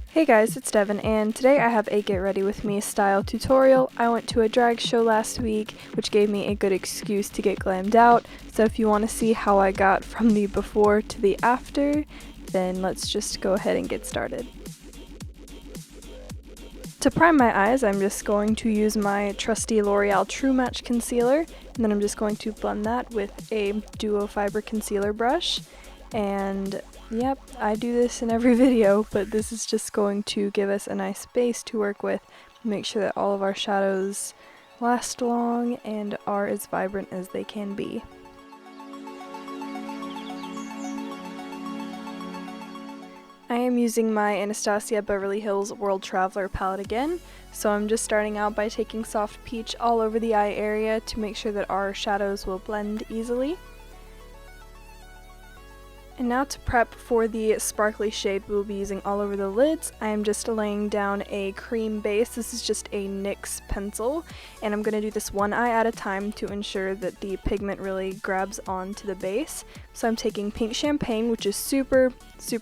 Hey guys, it's Devin, and today I have a get ready with me style tutorial. I went to a drag show last week, which gave me a good excuse to get glammed out, so if you want to see how I got from the before to the after, then let's just go ahead and get started. To prime my eyes, I'm just going to use my trusty L'Oreal True Match Concealer, and then I'm just going to blend that with a Duo Fiber Concealer brush. And yep, I do this in every video, but this is just going to give us a nice base to work with, make sure that all of our shadows last long and are as vibrant as they can be. I am using my Anastasia Beverly Hills World Traveler palette again, so I'm just starting out by taking Soft Peach all over the eye area to make sure that our shadows will blend easily. And now to prep for the sparkly shade we'll be using all over the lids, I am just laying down a cream base. This is just a NYX pencil, and I'm going to do this one eye at a time to ensure that the pigment really grabs onto the base. So I'm taking Pink Champagne, which is super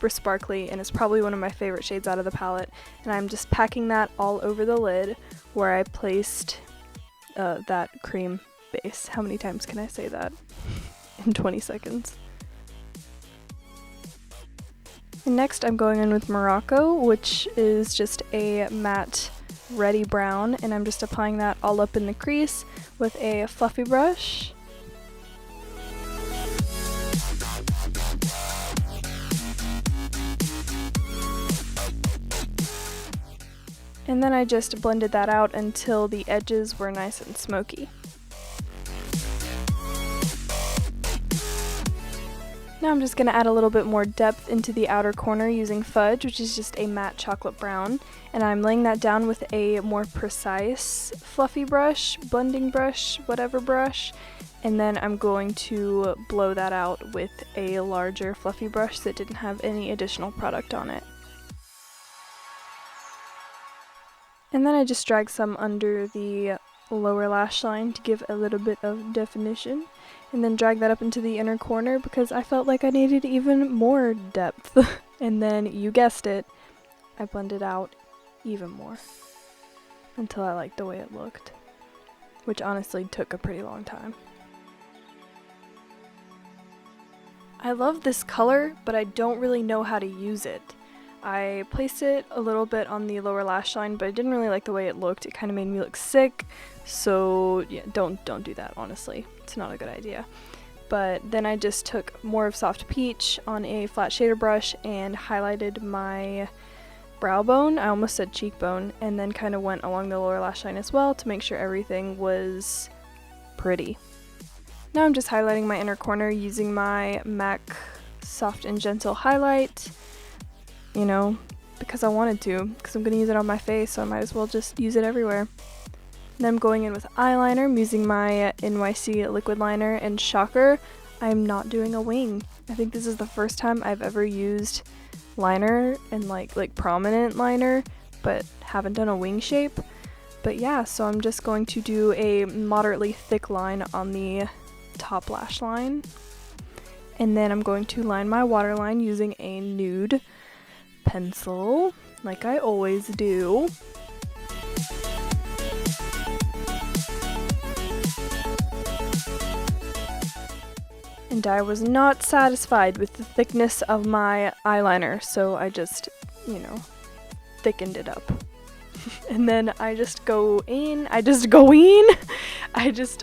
sparkly, and it's probably one of my favorite shades out of the palette, and I'm just packing that all over the lid where I placed that cream base. How many times can I say that in 20 seconds? And next I'm going in with MOROCCO, which is just a matte reddy brown, and I'm just applying that all up in the crease with a fluffy brush. And then I just blended that out until the edges were nice and smoky. Now I'm just going to add a little bit more depth into the outer corner using Fudge, which is just a matte chocolate brown, and I'm laying that down with a more precise fluffy brush, blending brush, whatever brush, and then I'm going to blow that out with a larger fluffy brush that didn't have any additional product on it. And then I just drag some under the lower lash line to give a little bit of definition, and then drag that up into the inner corner because I felt like I needed even more depth. And then, you guessed it, I blended out even more until I liked the way it looked, which honestly took a pretty long time. I love this color, but I don't really know how to use it. I placed it a little bit on the lower lash line, but I didn't really like the way it looked. It kind of made me look sick, so yeah, don't do that, honestly. It's not a good idea. But then I just took more of Soft Peach on a flat shader brush and highlighted my brow bone, I almost said cheekbone, and then kind of went along the lower lash line as well to make sure everything was pretty. Now I'm just highlighting my inner corner using my MAC Soft and Gentle highlight. You know, because I wanted to, because I'm going to use it on my face, so I might as well just use it everywhere. Then I'm going in with eyeliner. I'm using my NYC Liquid Liner, and shocker, I'm not doing a wing. I think this is the first time I've ever used liner, and like prominent liner, but haven't done a wing shape. But yeah, so I'm just going to do a moderately thick line on the top lash line. And then I'm going to line my waterline using a nude pencil, like I always do. And I was not satisfied with the thickness of my eyeliner, so I just, thickened it up. And then I just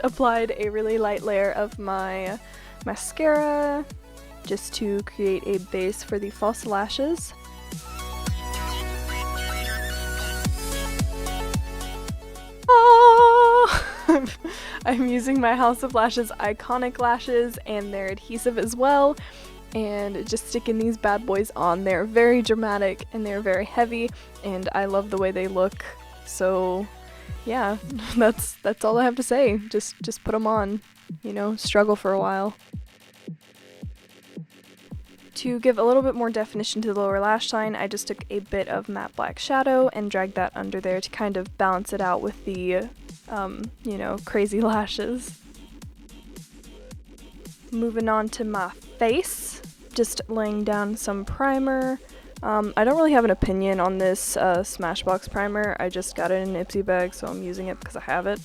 applied a really light layer of my mascara just to create a base for the false lashes. I'm using my House of Lashes Iconic Lashes and their adhesive as well, and just sticking these bad boys on. They're very dramatic and they're very heavy, and I love the way they look. So yeah, that's all I have to say. Just put them on, struggle for a while. To give a little bit more definition to the lower lash line, I just took a bit of matte black shadow and dragged that under there to kind of balance it out with the, crazy lashes. Moving on to my face, just laying down some primer. I don't really have an opinion on this Smashbox primer. I just got it in an Ipsy bag, so I'm using it because I have it.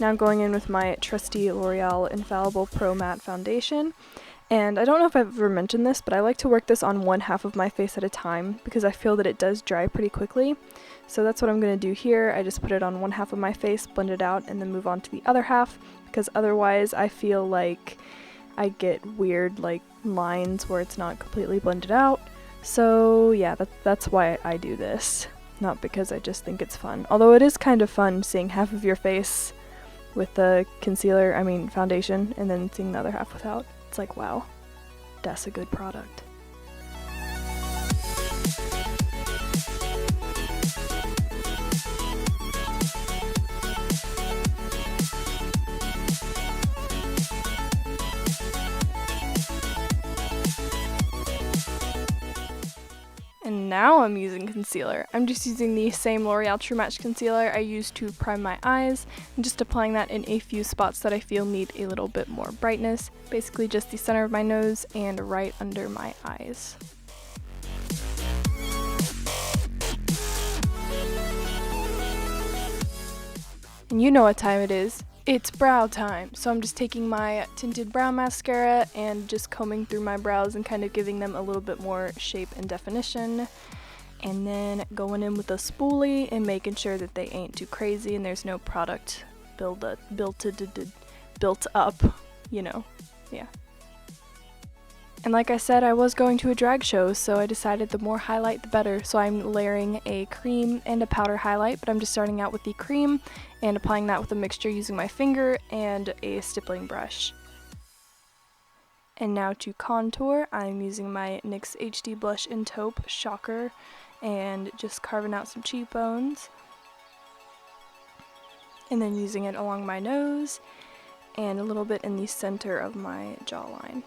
Now I'm going in with my trusty L'Oreal Infallible Pro Matte Foundation. And I don't know if I've ever mentioned this, but I like to work this on one half of my face at a time because I feel that it does dry pretty quickly. So that's what I'm going to do here. I just put it on one half of my face, blend it out, and then move on to the other half, because otherwise I feel like I get weird like lines where it's not completely blended out. So yeah, that's why I do this, not because I just think it's fun. Although it is kind of fun seeing half of your face with the foundation, and then seeing the other half without. It's like, wow, that's a good product. And now I'm using concealer. I'm just using the same L'Oreal True Match concealer I used to prime my eyes, and just applying that in a few spots that I feel need a little bit more brightness. Basically just the center of my nose and right under my eyes. And you know what time it is. It's brow time, so I'm just taking my tinted brow mascara and just combing through my brows and kind of giving them a little bit more shape and definition, and then going in with a spoolie and making sure that they ain't too crazy and there's no product built up, you know, yeah. And like I said, I was going to a drag show, so I decided the more highlight the better. So I'm layering a cream and a powder highlight, but I'm just starting out with the cream and applying that with a mixture using my finger and a stippling brush. And now to contour, I'm using my NYX HD Blush Taupe Shocker and just carving out some cheekbones. And then using it along my nose and a little bit in the center of my jawline.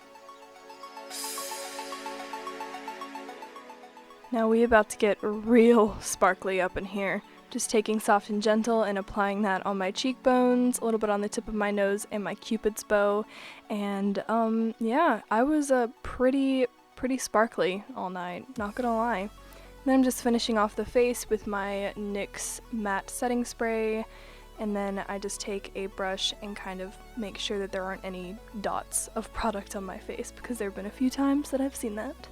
Now we about to get real sparkly up in here. Just taking Soft and Gentle and applying that on my cheekbones, a little bit on the tip of my nose and my Cupid's bow. And yeah, I was pretty sparkly all night, not gonna lie. And then I'm just finishing off the face with my NYX matte setting spray, and then I just take a brush and kind of make sure that there aren't any dots of product on my face, because there have been a few times that I've seen that.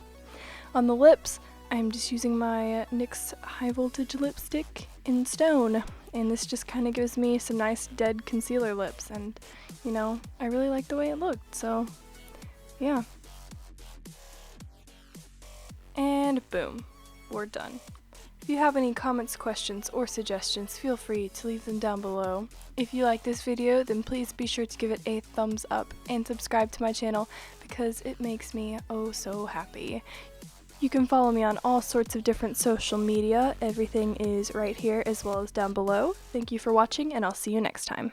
On the lips, I'm just using my NYX High Voltage lipstick in Stone, and this just kind of gives me some nice dead concealer lips, and you know, I really like the way it looked, so yeah. And boom, we're done. If you have any comments, questions, or suggestions, feel free to leave them down below. If you like this video, then please be sure to give it a thumbs up and subscribe to my channel, because it makes me oh so happy. You can follow me on all sorts of different social media. Everything is right here as well as down below. Thank you for watching, and I'll see you next time.